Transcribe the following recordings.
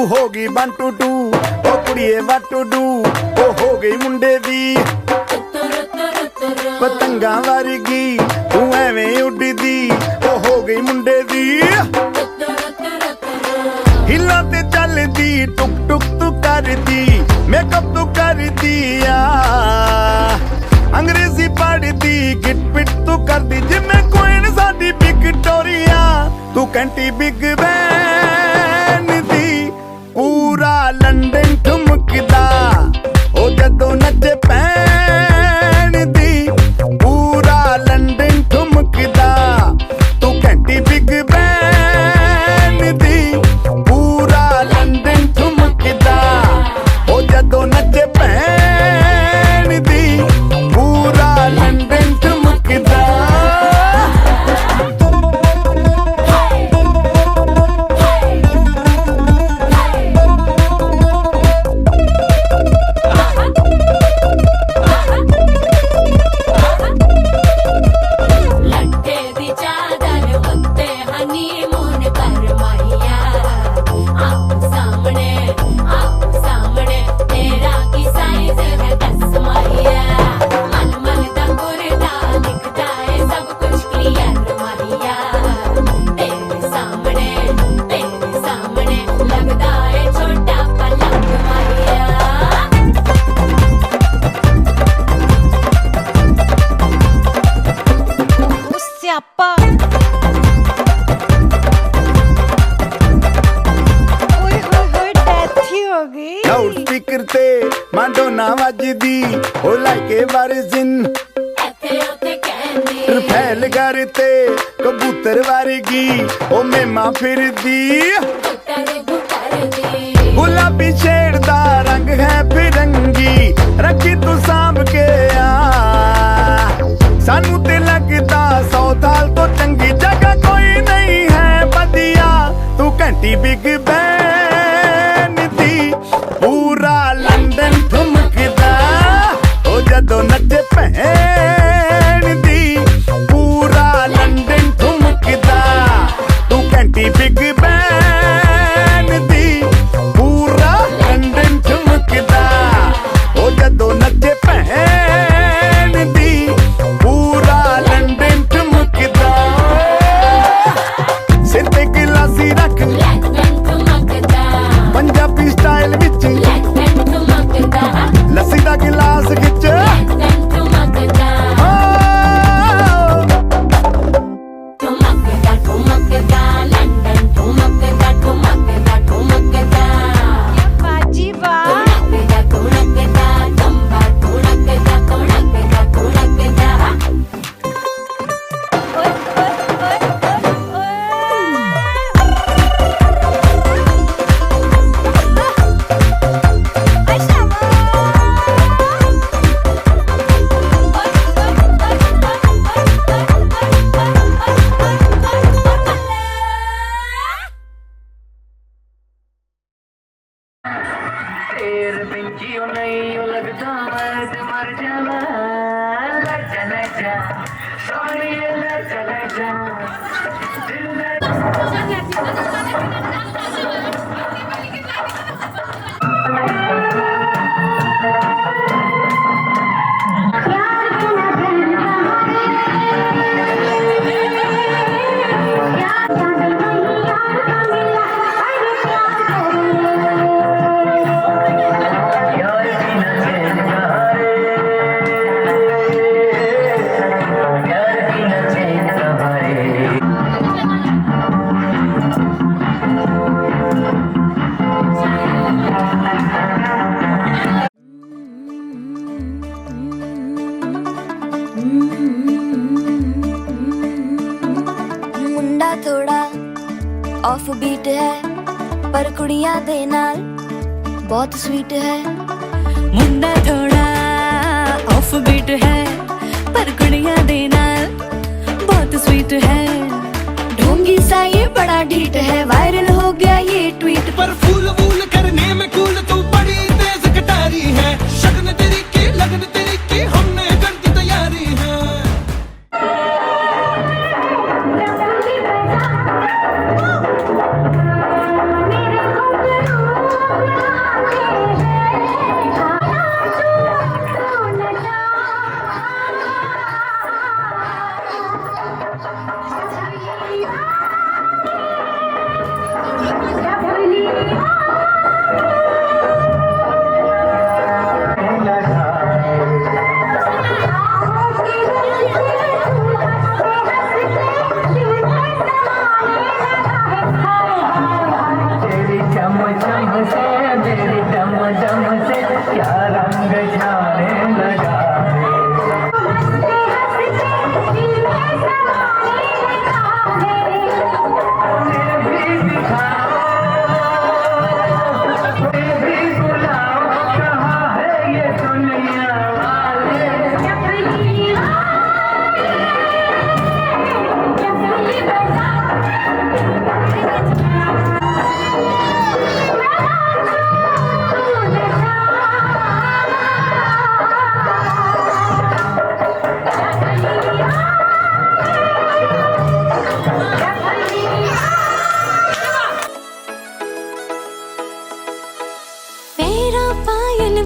ਹੋ ਗਈ 1 2 2 ਉਹ ਕੁੜੀਏ what to do ਉਹ ਹੋ ਗਈ ਮੁੰਡੇ ਦੀ ਪਤੰਗਾਂ ਵਰਗੀ ਤੂੰ ਐਵੇਂ ਉੱਡਦੀ ਉਹ ਹੋ ਗਈ ਮੁੰਡੇ ਦੀ ਹਿੱਲਾਂ ਤੇ ਚੱਲਦੀ ਟੁਕ ਟੁਕ ਤੂੰ ਕਰਦੀ ਮੇਕਅਪ ਤੂੰ ਕਰਦੀ ਆ ਅੰਗਰੇਜ਼ੀ ਪੜ੍ਹਦੀ ਗਿਟ ਪਿਟ ਤੂੰ ਕਰਦੀ ਜਿਵੇਂ ਕੁਈਨ ਸਾਡੀ ਵਿਕਟੋਰੀਆ ਤੂੰ ਕੈਂਟੀ ਬਿਗ ਬੈਨ ਦੀ ਪੂਰਾ ਲੰਡਨ ਠੁਮਕਦਾ ਉਹ ਜਦੋਂ ਨੱਚੇ ਪੈਣ ਦੀ ਪੂਰਾ ਲੰਡਨ ਠੁਮਕਦਾ ਤੂੰ ਘੰਟੀ ਬਿਗ ਬੈਨ ਦੀ ਪੂਰਾ ਲੰਡਨ ਠੁਮਕਦਾ ਉਹ ਜਦੋਂ ਨੱਚੇ ਪੈਣ ਦੀ ਪੂਰਾ ਲੰਡਨ ਠੁਮਕਦਾ ਲਾਊਡ ਸਪੀਕਰ ਤੇ ਮਾਂਡੋਨਾ ਵੱਜਦੀ ਉਹ ਲਾਈਕੇ ਵਰਜ਼ਨ ਇੱਥੇ ਉੱਥੇ ਕਹਿੰਦੀ ਰਫੈਲ ਘਰ ਤੇ ਕਬੂਤਰ ਵਰਗੀ ਉਹ ਮੇਮਾ ਫਿਰਦੀ ਗੁਲਾਬੀ ਸ਼ੇਡ ਦਾ ਰੰਗ ਹੈ ਫਿਰੰਗੀ ਰੱਖੀ ਤੂੰ ਸਾਂਭ ਕੇ ਆ ਸਾਨੂੰ ਤੇ ਲੱਗਦਾ 100 ਸਾਲ ਤੋਂ ਚੰਗੀ ਜਗ੍ਹਾ ਕੋਈ ਨਹੀਂ ਹੈ ਵਧੀਆ ਤੂੰ ਘੰਟੀ ਬਿਗ ਬੈਨ ਦੀ ਪੂਰਾ ਲੰਡਨ ਠੁਮਕਦਾ ਉਹ ਜਦੋਂ ਨੱਚੇ ਭੈਣ ਦੀ ਪੂਰਾ ਲੰਡਨ ਠੁਮਕਦਾ ਤੂੰ ਘੰਟੀ ਬਿਗ ਬੈਨ ਦੀ ਪੂਰਾ ਲੰਡਨ ਠੁਮਕਦਾ ਉਹ ਜਦੋਂ ਨੱਚੇ ਭੈਣ ਦੀ ਪੂਰਾ ਲੰਡਨ ਠੁਮਕਦਾ ਸਿਰ ਤੇ ਗਿਲਾਸੀ ਰੱਖ ਪੰਜਾਬੀ ਸਟਾਈਲ ਵਿੱਚ ਲੱਸੀ ਦਾ ਗਿਲਾਸ ਖਿੱਚ ऑफ बीट है पर कुड़ियां दे नाल बहुत स्वीट है। मुंडा थोड़ा ऑफ बीट है पर कुड़ियां दे नाल बहुत स्वीट है। ढोंगी सा ये बड़ा ढीठ है, वायरल हो गया ये ट्वीट। पर फूल वूल करने में कूल तू बड़ी तेज कटारी है। शगन तेरी की लगन तेरी की हमने कर दी तैयारी है।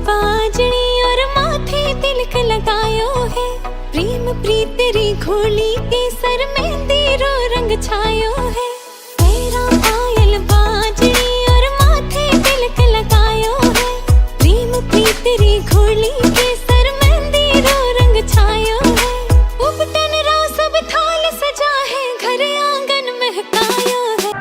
बाजनी और माथे तिलक लगायो है। प्रेम प्रीत तेरी घोली के सर मेहंदी रो रंग छायो है। मेरा पायल बाजनी और माथे तिलक लगायो है। प्रेम प्रीत तेरी घोली के सर मेहंदी रो रंग छायो है। उपटन रो सब थाल सजा है, घर आंगन महकायो है।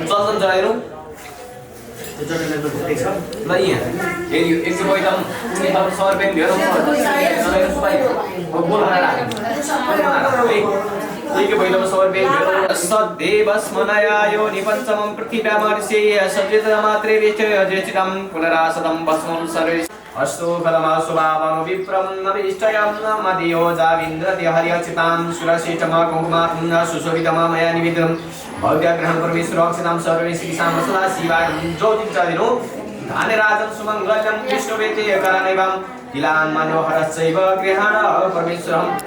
चल्छन् चढाइरौँ ल यहाँ फेरि एक चाहिँ बैठम कुनै ठाउँ समर्पण हेरौँ बैठम समर्पण हेरौँ सद्देवस्मनयायो निपञ्चमं पृथिव्यामर्षे सज्जितमात्रे विष्टयजेचितं पुनरासदं भस्मं सर्वे अस्तु फलमासुभावं विप्रं नविष्टयं मदियो जाविन्द्रति हर्यचितां सुरशिष्टम कुङ्कुमात्म सुशोभितम मया निवेदितं भव्याग्रहं परमेश्वरक्षितां सर्वे श्रीशां सदा शिवाय ज्योतिर्चादिनो धान्यराजं सुमङ्गलं विष्णुवेते करणैवं तिलान् मनोहरश्चैव गृहाण परमेश्वरम्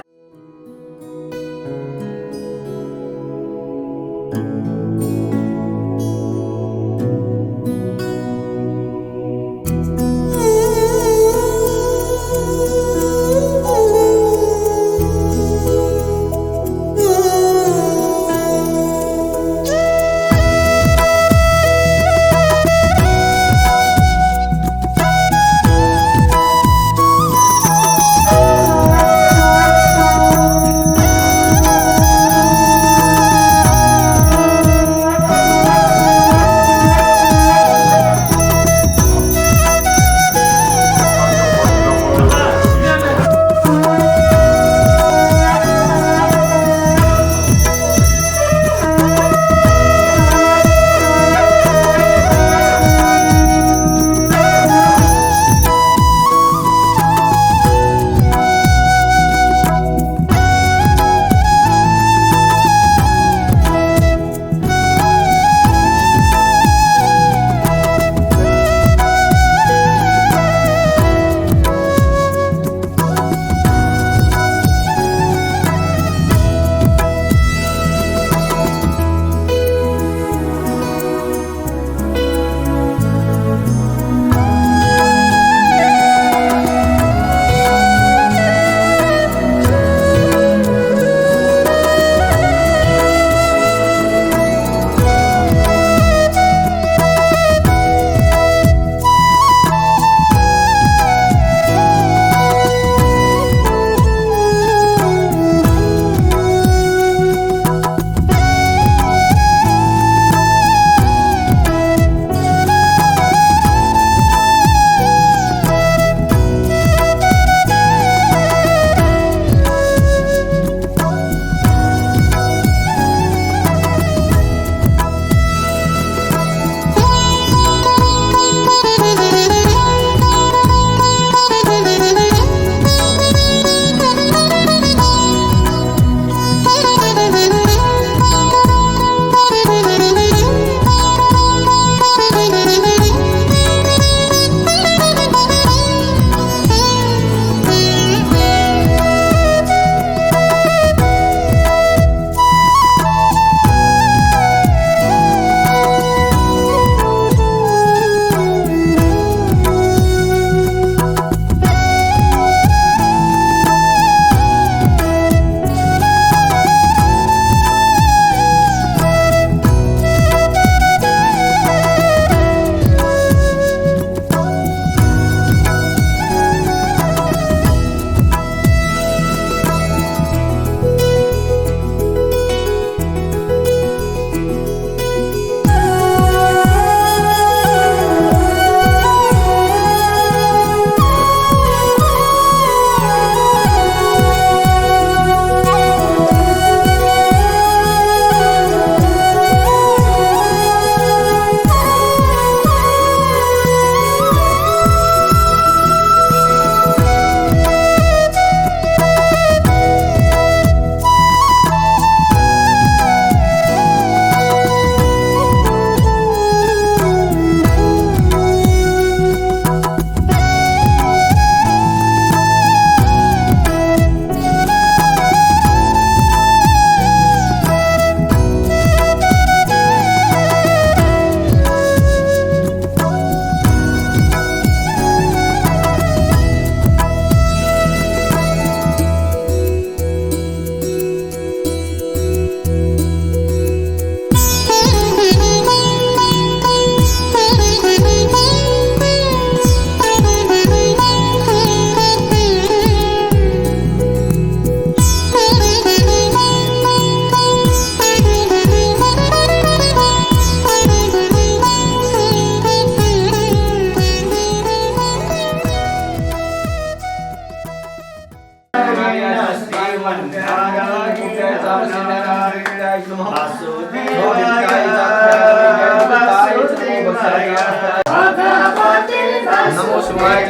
नमो शिवाय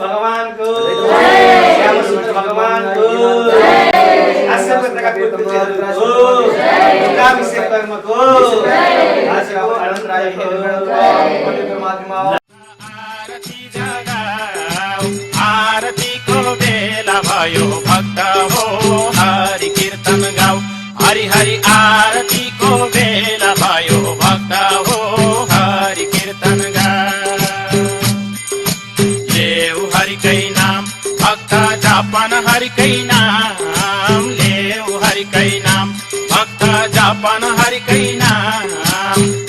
भगवान को भगवान को आरती को बेला भयो भक्त हो हरि कीर्तन गाऊ हरि हरि आरती को बेला भयो भक्त हो हरि कीर्तन गाऊ लेऊ हरिकै नाम भक्त जापन हरिकै नाम लेऊ हरिकै नाम भक्त जापन हरिकै नाम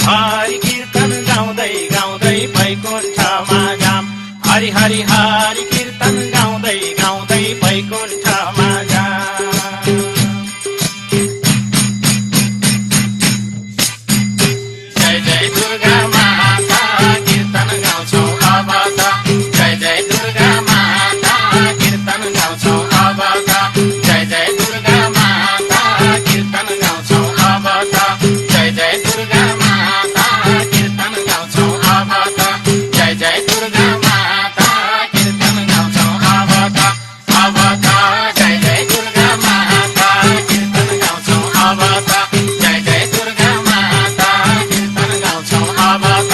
हरि कीर्तन गाउँदै गाउँदै वैकुण्ठमा जाम हरि हरि हरि कीर्तन गाउँदै गाउँदै वैकुण्ठमा जाम जय जय दुर्गा माता कीर्तन गाउँछौँ अब त जय जय दुर्गा माता कीर्तन गाउँछौँ अब त जय जय दुर्गा माता कीर्तन गाउँछौँ अब त जय जय दुर्गा माता कीर्तन गाउँछौँ अब त जय जय दुर्गा माता कीर्तन गाउँछौँ अब त जय जय दुर्गा माता कीर्तन गाउँछौँ अब त जय जय दुर्गा माता कीर्तन गाउँछौँ अब त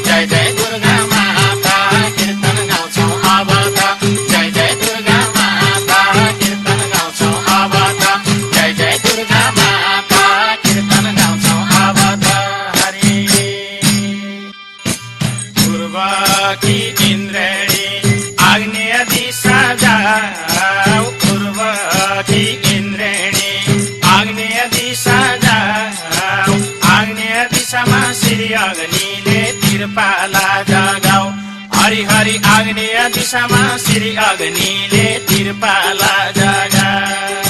जय जय दुर्गा माता कीर्तन गाउँछौँ अब त जय जय दुर्गा माता कीर्तन गाउँछौँ अब त जय जय दुर्गा माता कीर्तन गाउँछौँ अब त हरि पूर्वकी इन्द्रेणी आग्नेय दिशा जाऊ पूर्वकी इन्द्रेणी आग्नेय दिशा जाऊ आग्नेय दिशामा श्री अग्निले तिरपाला जगाऊ हरि हरि आग्नेय दिशामा श्री अग्निले तिरपाला जगाऊ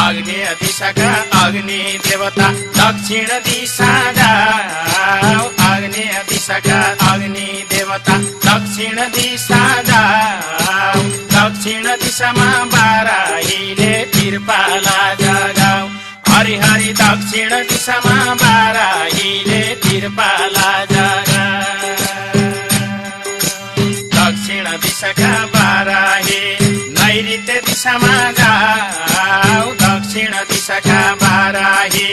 आग्नेय दिशाका अग्नि देवता दक्षिण दिशा जाऊ आग्नेय दिशाका अग्नि देवता दक्षिण दिशा जाऊ दक्षिण दिशामा बाराहीले तिरपाला जगाऊ हरि हरि दक्षिण दिशामा बाराहीले तिरपाला जगाऊ दक्षिण दिशाका बाराही नैऋत्य दिशामा जाऊ दक्षिण दिशाका बाराही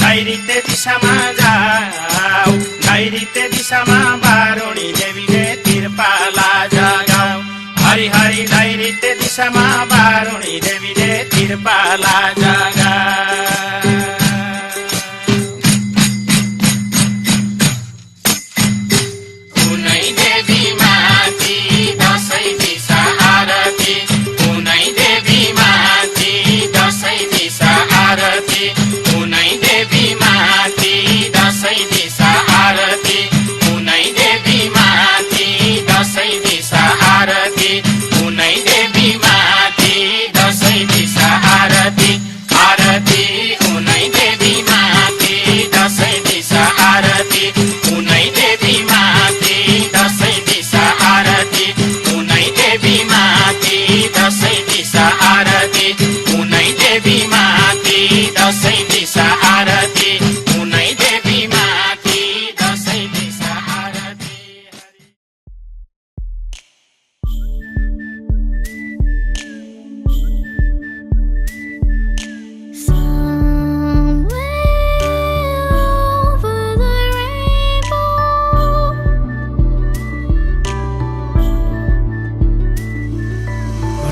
नैऋत्य दिशामा जाऊ नैऋत्य दिशामा बारुणी देवीले तिरपाला जगाऊ हरि हरि नैऋत्य दिशामा बारुणी देवीले तिरपाला जगाऊ उनै देवी माथि दशै दिशा आरती उनै देवी माथि दशै दिशा आरती उनै देवी माथि दशै दिशा आरती उनै देवी माथि दशै दिशा आरती उनै देवी माथि दशै दिशा आरती आरती उनै देवी माथि दशै दिशा आरती उनै देवी माथि दशै दिशा आरती उनै देवी माथि दशै दिशा आरती उनै देवी माथि दशै दिशा आरती उनै देवी माथि दशै दिशा आरती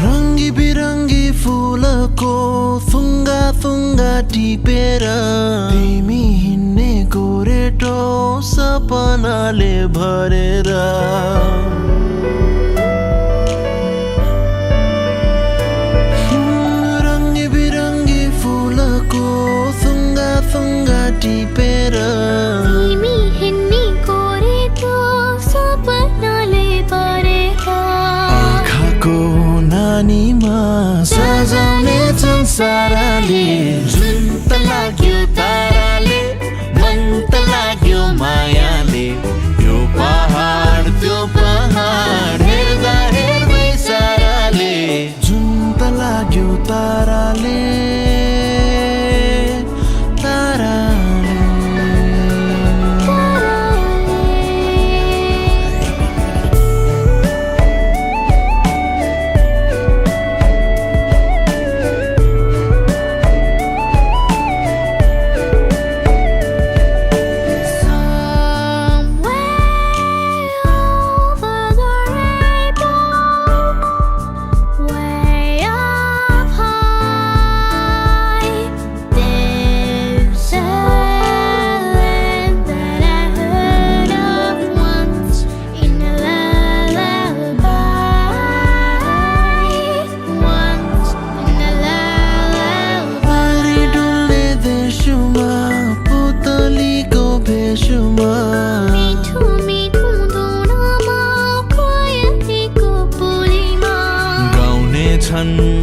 रङ्गी बिरङ्गी फुलको थुङ्गा थुङ्गा टिपेर तिमी हिँड्ने गोरेटो सपनाले भरेर साराले जुन त लाग्यो ताराले मन त लाग्यो मायाले यो पहाड त्यो पहाड हेर्दा हेर्दै साराले जुन त लाग्यो ताराले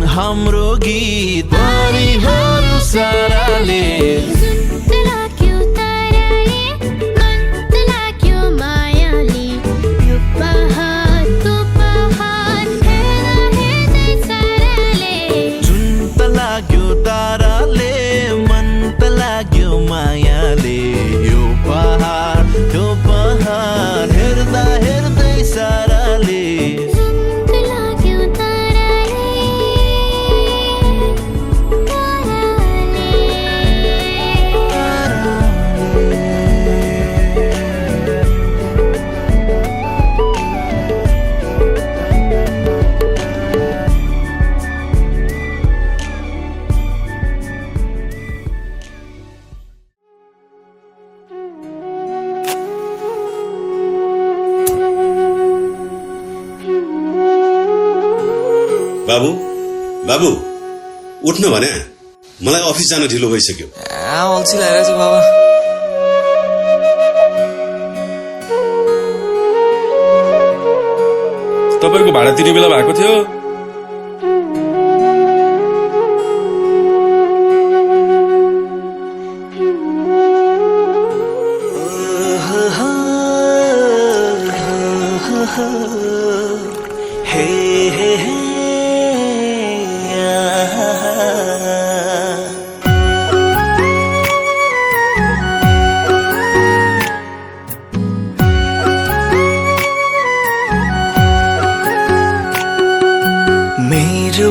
हाम्रो गीत परिहरू साराले जुन त लाग्यो ताराले मन त लाग्यो मायाले यो पहाड त्यो पहाड हेर्दा हेर्दै साराले बाबु बाबु उठ्नु भने मलाई अफिस जान ढिलो भइसक्यो अल्छी लागेको छ बाबा तपाईको भाडा तिर्ने बेला भएको थियो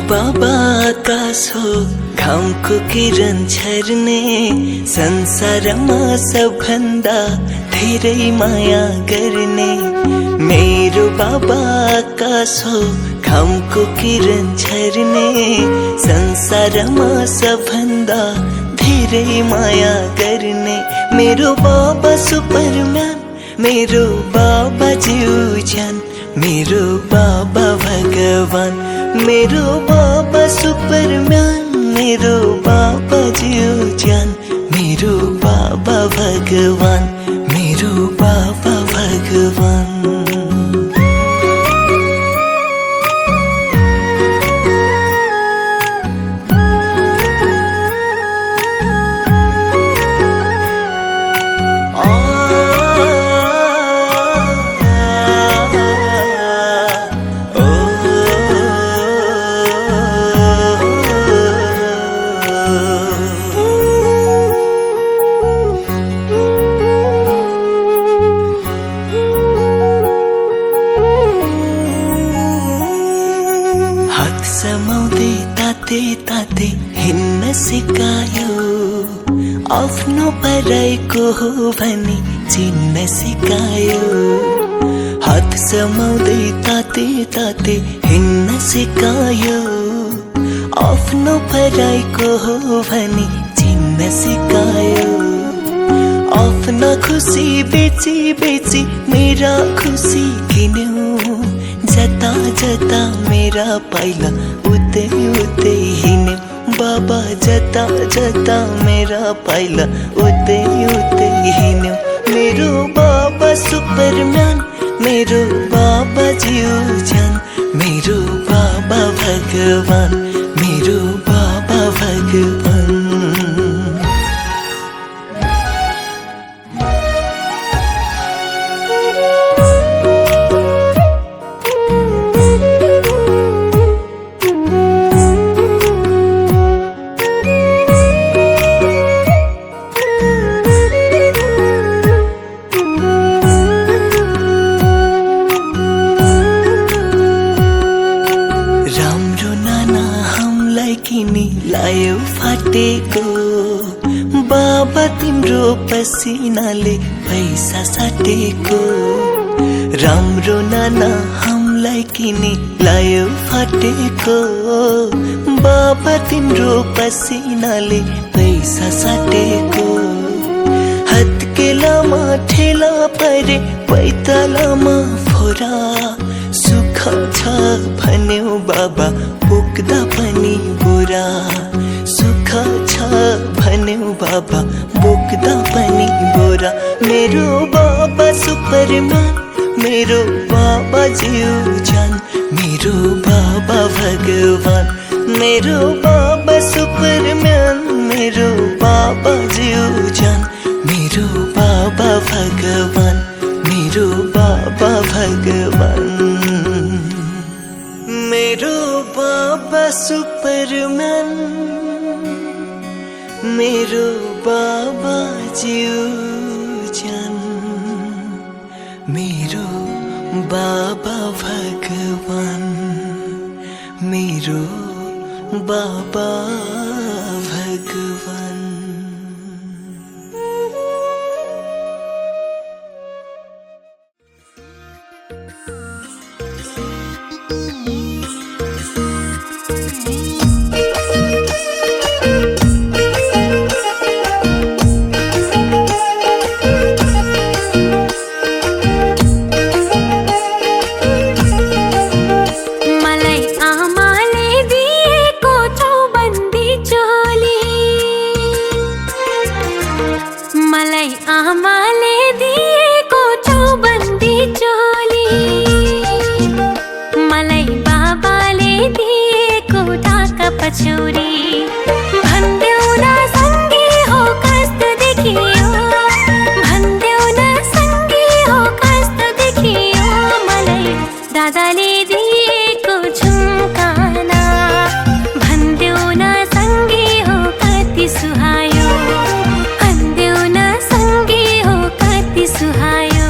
बाबा आकाश हो घामको किरण छर्ने संसारमा सबभन्दा धेरै माया गर्ने मेरो बाबा आकाश हो घामको किरण छर्ने संसारमा सबभन्दा धेरै माया गर्ने मेरो बाबा सुपरम्यान मेरो बाबा ज्यूजन मेरो बाबा भगवान मेरो बाबा सुपरम्यान मेरो बाबा ज्यूजन मेरो बाबा भगवान मेरो बाबा भगवान ताते हिन्न सिकायो आफ्नो पराइको हो भनी चिन्न सिकायो हात समाउँदै ताते ताते हिन्न सिकायो आफ्नो पराइको हो भनी चिन्न सिकायो आफ्ना खुसी बेची बेची मेरा खुसी किन्यो जता जता मेरा पाइला उतै उतै हिँड्यो बाबा जता जता मेरा पाइला उतै उतै हिँड्यो मेरो बाबा सुपरम्यान मेरो बाबा ज्यूजन मेरो बाबा भगवान मेरो बाबा भगवान भगवान राम्रो नाना हामीलाई किनी लायो फाटेको बाबा तिम्रो पसिनाले पैसा साटेको राम्रो नाना हामीलाई किनी लायो फाटेको बाबा तिम्रो पसिनाले पैसा साटेको हत्केलामा ठेला परे पैतालामा फोरा सुख छ भन्यो बाबा बोक्दा पनि बुरा सुख छ भन्यो बाबा बोक्दा पनि बुरा मेरो बाबा सुपरम्यान मेरो बाबा जीव जान मेरो बाबा भगवान मेरो बाबा सुपरम्यान मेरो बाबा जीव जान मेरो बाबा भगवान मेरो बाबा भगवान मेरो बाबा सुपरम्यान मेरो बाबा जीव जान मेरो बाबा भगवान मेरो बाबा भगवान पछौरी भन्देऊ न सँगै हो कस्तो देखियो भन्देऊ न सँगै हो कस्तो देखियो मलाई दादाले दिएको झुम्काना भन्देऊ न सँगै हो कति सुहायो भन्देऊ न सँगै हो कति सुहायो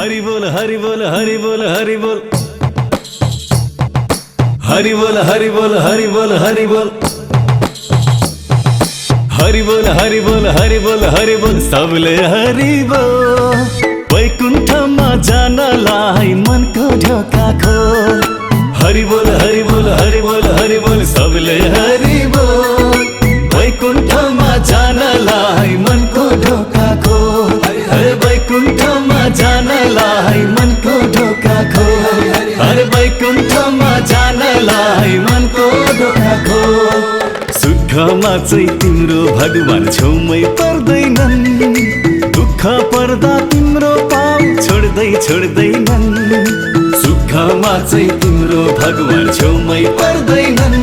हरि बोल हरि बोल हरि बोल हरि बोल हरि बोल हरि बोल हरि बोल हरि बोल हरि बोल हरि बोल हरि बोल हरि बोल सबले हरि बोल वैकुण्ठमा जानलाई मनको ढोका खोल हरि बोल हरि बोल हरि बोल हरि बोल सबले हरि बोल वैकुण्ठमा जानलाई मनको ढोका खोल हरे वैकुण्ठमा जानलाई मनको ढोका खोल हरे वैकुण्ठमा जानलाई मनको ढोका खोल सुखमा चाहिँ तिम्रो भगवान छेउमै पर्दैनन् दुःख पर्दा तिम्रो पाउ छोड्दैनन् सुखमा चाहिँ तिम्रो भगवान छेउमै पर्दैनन्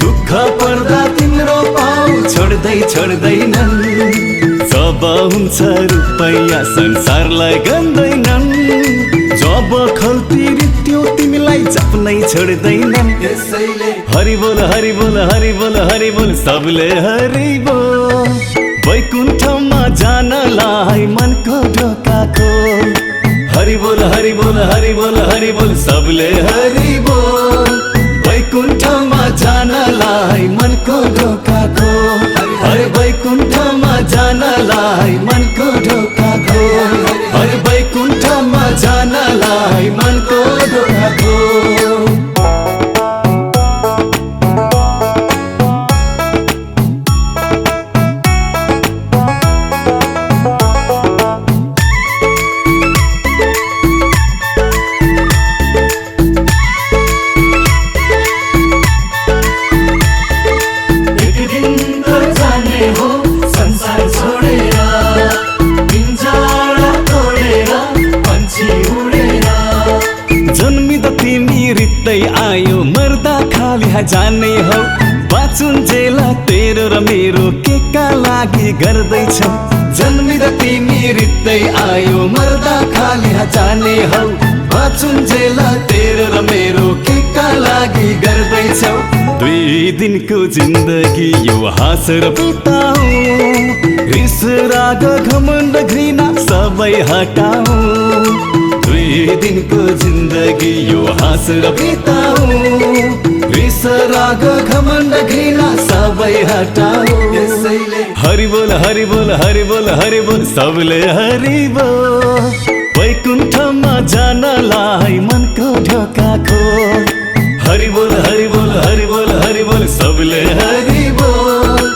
दुःख पर्दा तिम्रो पाउ छोड्दैनन् जब हुन्छ रुपैयाँ संसारलाई गन्दैनन् जब खल्ती रित्यो तिमीलाई जप्नै छोड्दैनन् हरि बोल हरि बोल हरि बोल हरि बोल सबले हरि बोल वैकुण्ठमा जानलाई मनको ढोका खोल हरि बोल हरि बोल हरि बोल हरि बोल सबले हरि बोल वैकुण्ठमा जानलाई मनको ढोका खोल हरे वैकुण्ठमा जानलाई मनको ढोका खोल हरे वैकुण्ठमा जानलाई मनको ढोका खोल आयो मर्दा खाली जाने हो बाँचुन्जेला तेरो र मेरो के का लागि गर्दैछौ जन्मिँदा तिमी रित्तै आयो मर्दा खाली जाने हो बाँचुन्जेला तेरो र मेरो के का लागि गर्दैछौ 2 दिनको जिन्दगी यो हाँसेर बिताऊ रिस राग घमण्ड घृणा सबै हटाऊ 2 दिनको जिन्दगी यो हाँसेर बिताऊ रिस राग घमण्ड घृणा सबै हटाऊ हरि बोल हरि बोल हरि बोल हरि बोल सबले हरि बोल वैकुण्ठमा जानलाई मनको ढोका खोल हरि बोल हरि बोल हरि बोल हरि बोल सबले हरि बोल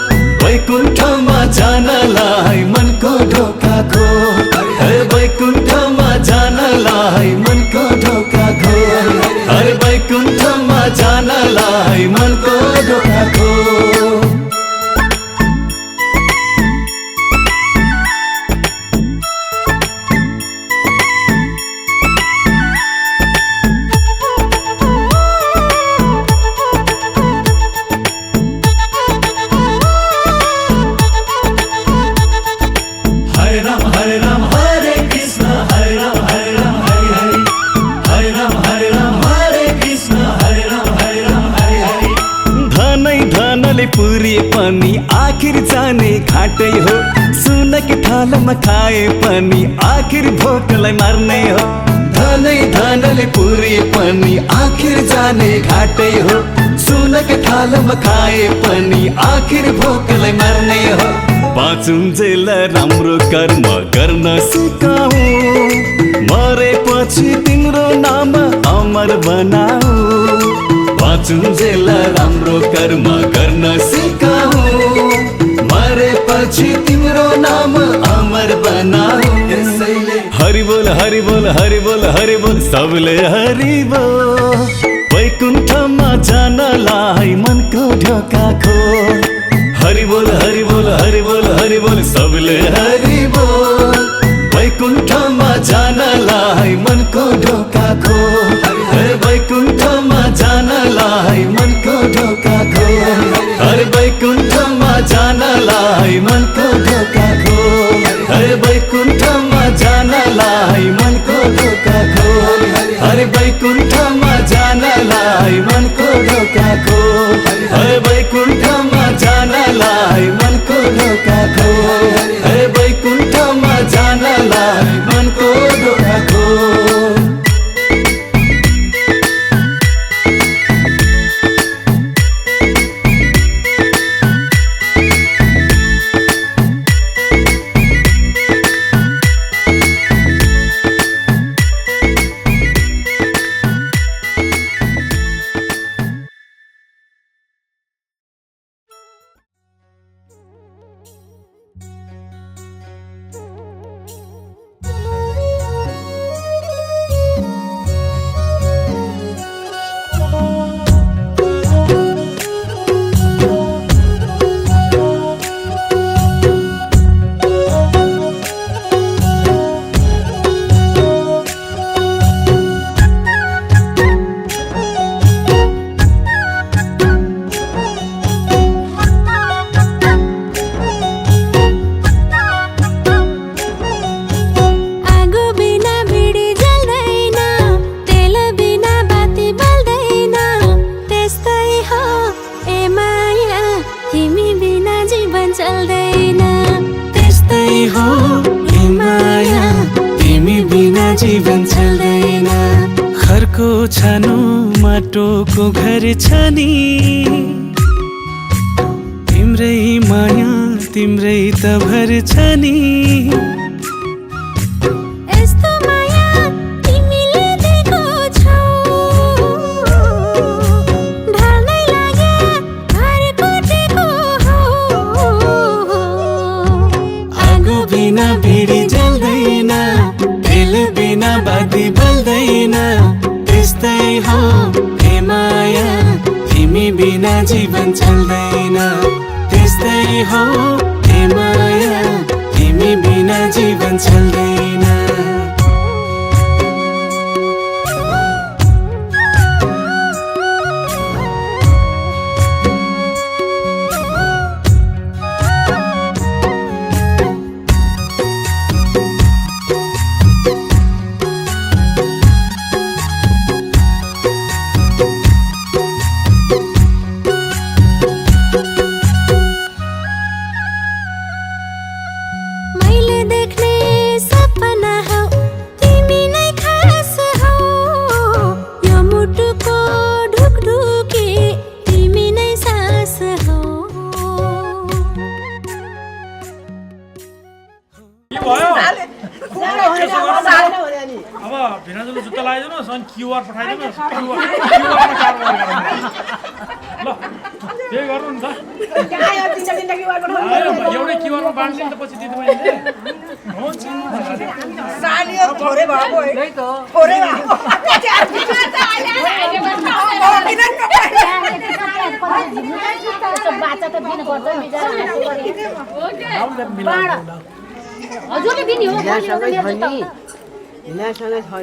वैकुण्ठमा जानलाई मनको ढोका खोल हरे वैकुण्ठमा जानलाई मनको ढोका खोल हरे वैकुण्ठमा जानलाई मनको ढोका खोल पुरी पनि आखिर जाने घाटै हो सुनकी थालमा खाए पनि आखिर भोकलाई मार्ने हो धनै धनले पुरी पनि आखिर जाने घाटै हो सुनकी थालमा खाए पनि आखिर भोकलाई मार्ने हो बाँचुन्जेल राम्रो कर्म गर्न सिकाऊ मरेपछि तिम्रो नाम अमर बनाऊ बाँचुन्जेल राम्रो कर्म गर्न सिकाऊ मरेपछि तिम्रो नाम अमर बनाऊ हरि बोल हरि बोल हरि बोल हरि बोल सबले हरि बोल वैकुण्ठमा जानलाई मनको ढोका खोल हरि बोल हरि बोल हरि बोल हरि बोल सबले हरि बोल वैकुण्ठमा जानलाई मनको ढोका खोल हरे वैकुण्ठमा जानलाई मनको ढोका खोल हरे वैकुण्ठमा जानलाई मनको ढोका खोल हरे वैकुण्ठमा जानलाई मनको ढोका खोल हरे वैकुण्ठमा जानलाई मनको ढोका खोल हरे वैकुण्ठमा जानलाई मनको ढोका खोल हरे वैकुण्ठमा जानलाई मनको ढोका खोल जीवन चल्दैन घरको छानो माटोको घर छ नि तिम्रै माया तिम्रै त भर छ नि यस्तो माया तिमीले दिएको छौ ढल्नै लागे घर कोटेको हो आगो बिना भिडी जल्दैन तेल बिना बाती बल्दैन त्यस्तै हो हे माया तिमी बिना जीवन चल्दैन त्यस्तै हो हे माया तिमी बिना जीवन चल्दैन मैले देख्ने सपना हौ तिमी नै खास हौ यो मुटुको ढुकढुकी तिमी नै सास हौ अब भिनाजुले जुत्ता लगाइदिनुहोस् अनि क्युआर पठाइदिनुहोस् क्युआरमा कार्ड ल त्यही गर्नु नि त एउटै क्युआरमा बाँड्ने त पछि दिदी हुन्छ हजुरले दिने हो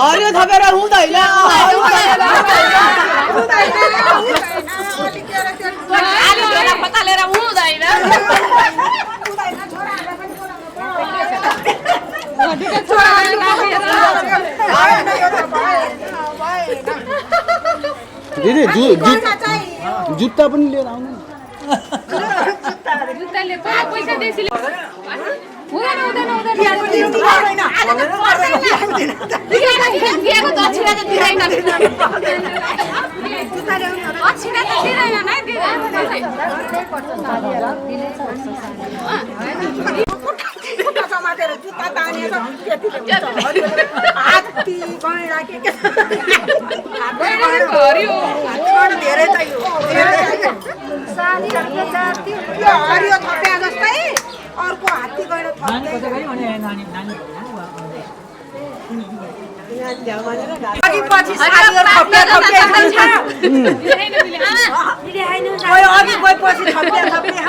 हरियो थपेर हुँदैन पतालेर हुँदैन दिदी जुत्ता पनि लिएर आउनु जुत्ताले पैसा देसी समातेर जुत्ता तानेर हात्ती गैँडा के धेरै त यो हरियो थप्या जस्तै अर्को हात्ती गैँडा अघि पछि अघि गएपछि थप्या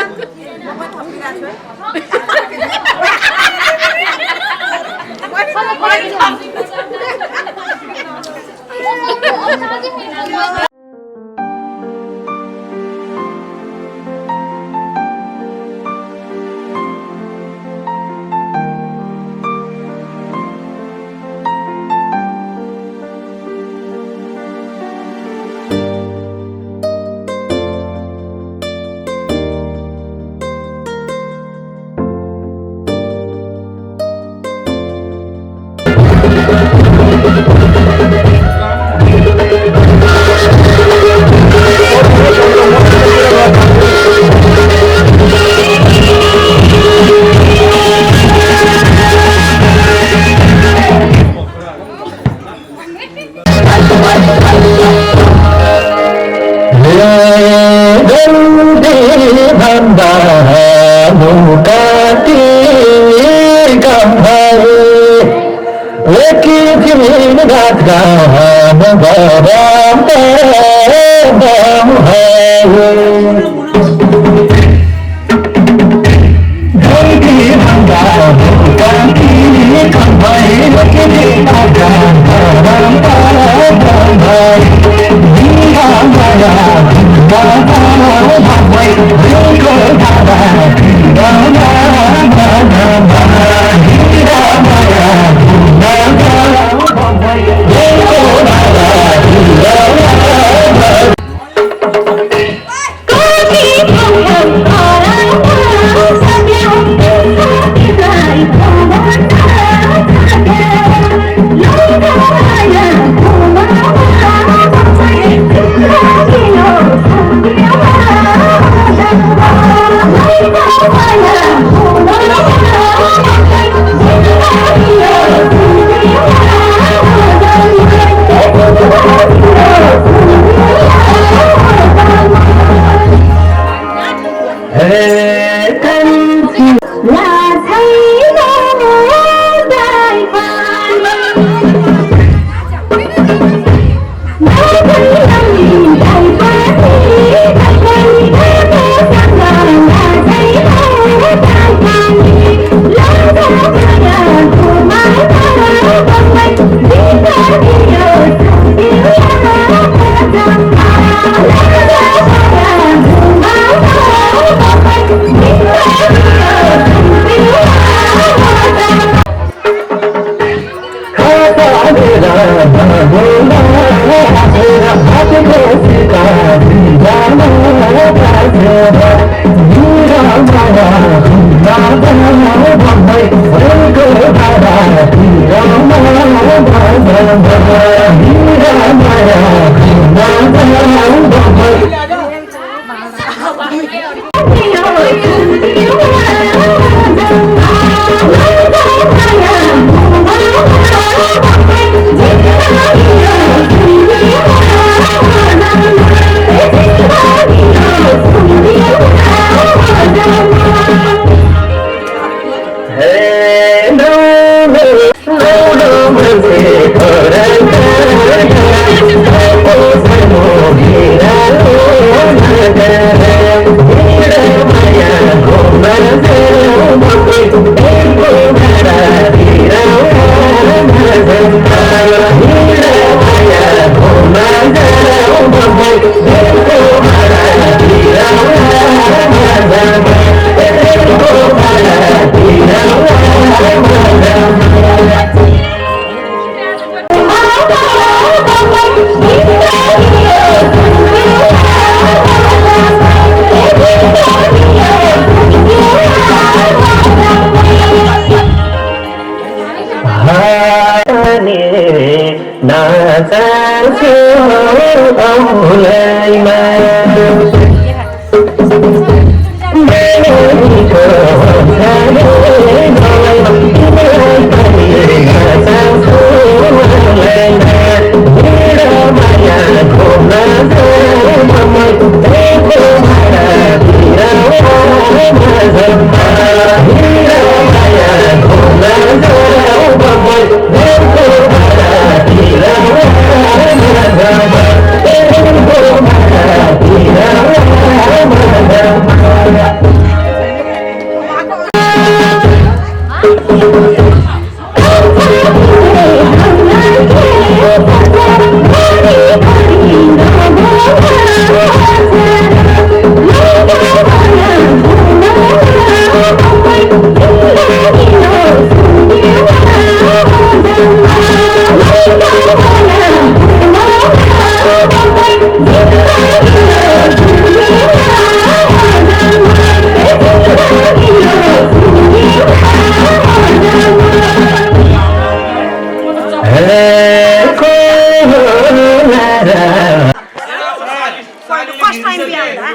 फर्स्ट टाइम बिहा हुँदा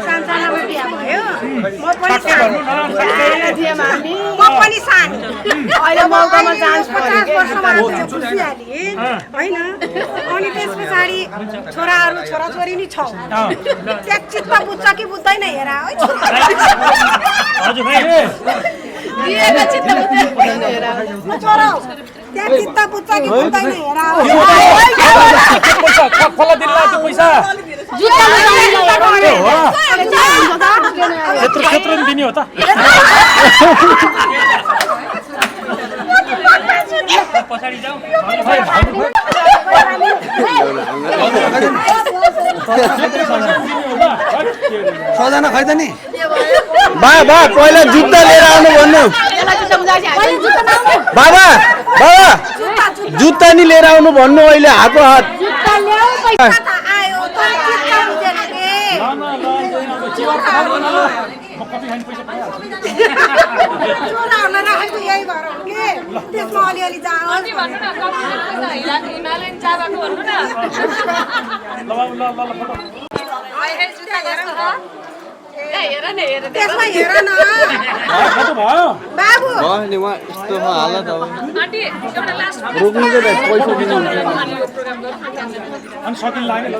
सानसानोमा बिहा भयो म पनि सानो अहिले मौकामा चान्स 50 वर्षमा बुझिहालेँ होइन अनि त्यस पछाडि छोराहरू छोराछोरी नि छौ त्यहाँ चित्त बुझ्छ कि बुझ्दैन हेर है दिएका चित्त बुझ्दैन हेर छोरा त्यहाँ चित्त बुझ्छ कि बुझ्दैन हेर खोला दिनला त्यो पैसा क्षेत्र दिने हो त पछाडि जाऊ सजना खै त नि बा पहिला जुत्ता लिएर आउनु भन्नु बाबा बाबा जुत्ता नि लिएर आउनु भन्नु अहिले हातको हात अलिअलि त्यसमा हेर न बाबु रोक्नु चाहिँ पैसा दिनुहुन्छ अनि सकिन लाग्यो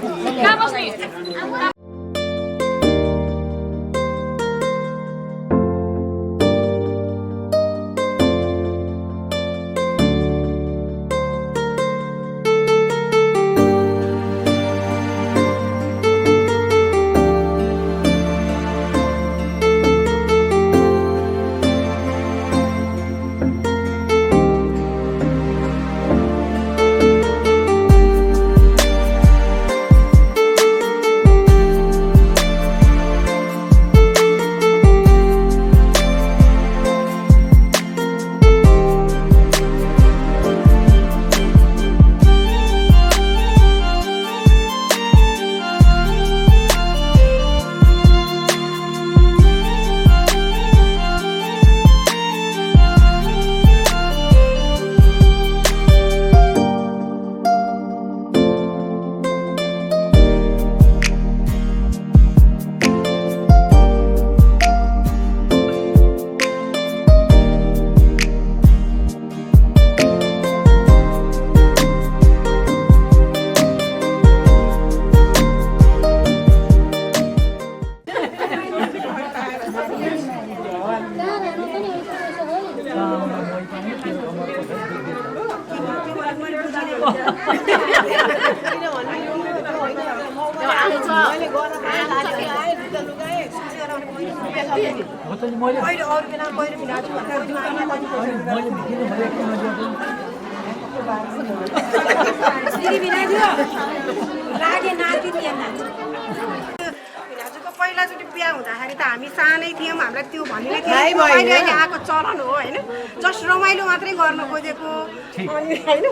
अहिले अरू बेला पहिलो भिनाजु दिदी भिनाजु लागे नाति थिएन भिनाजुको पहिलाचोटि बिहा हुँदाखेरि त हामी सानै थियौँ हामीलाई त्यो भन्ने थियो अहिले आएको चलन हो होइन जस्ट रमाइलो मात्रै गर्न खोजेको अनि होइन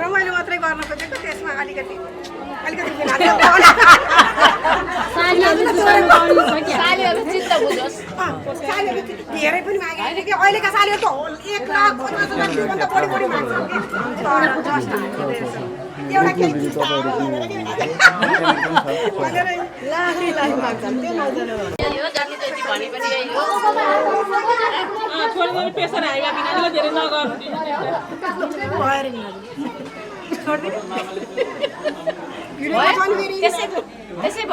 रमाइलो मात्रै गर्न खोजेको त्यसमा अलिकति धेरै पनि मागेको थियो कि अहिलेका सालीहरू त 1,50,000 बढी माग्छ एउटा केही त्यसै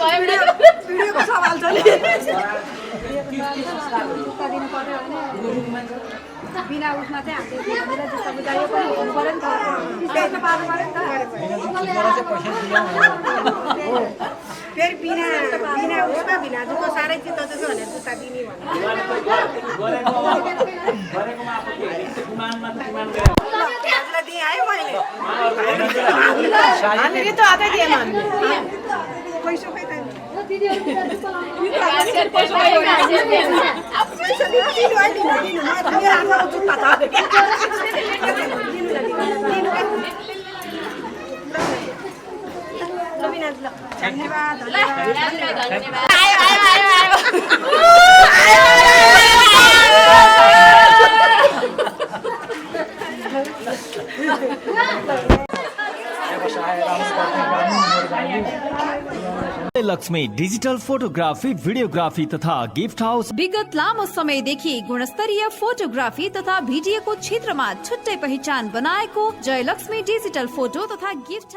भयो भिडियोको सवाल छ नि बिना उसमा चाहिँ हामीले जस्तो बुझायो पनि हुनु पर्यो नि त त्यसमा पार्नु पर्यो नि त फेरि बिना उसमा भिनाजुको साह्रै चित्त छ भनेर जुत्ता दिने भने दिएँ है मैले हामीले त आधा दिएन हामीले पैसा खै त लक्ष्मी डिजिटल फोटोग्राफी भिडियोग्राफी तथा गिफ्ट हाउस विगत लामो समयदेखि गुणस्तरीय फोटोग्राफी तथा भिडियोको क्षेत्रमा छुट्टै पहिचान बनाएको जयलक्ष्मी डिजिटल फोटो तथा गिफ्ट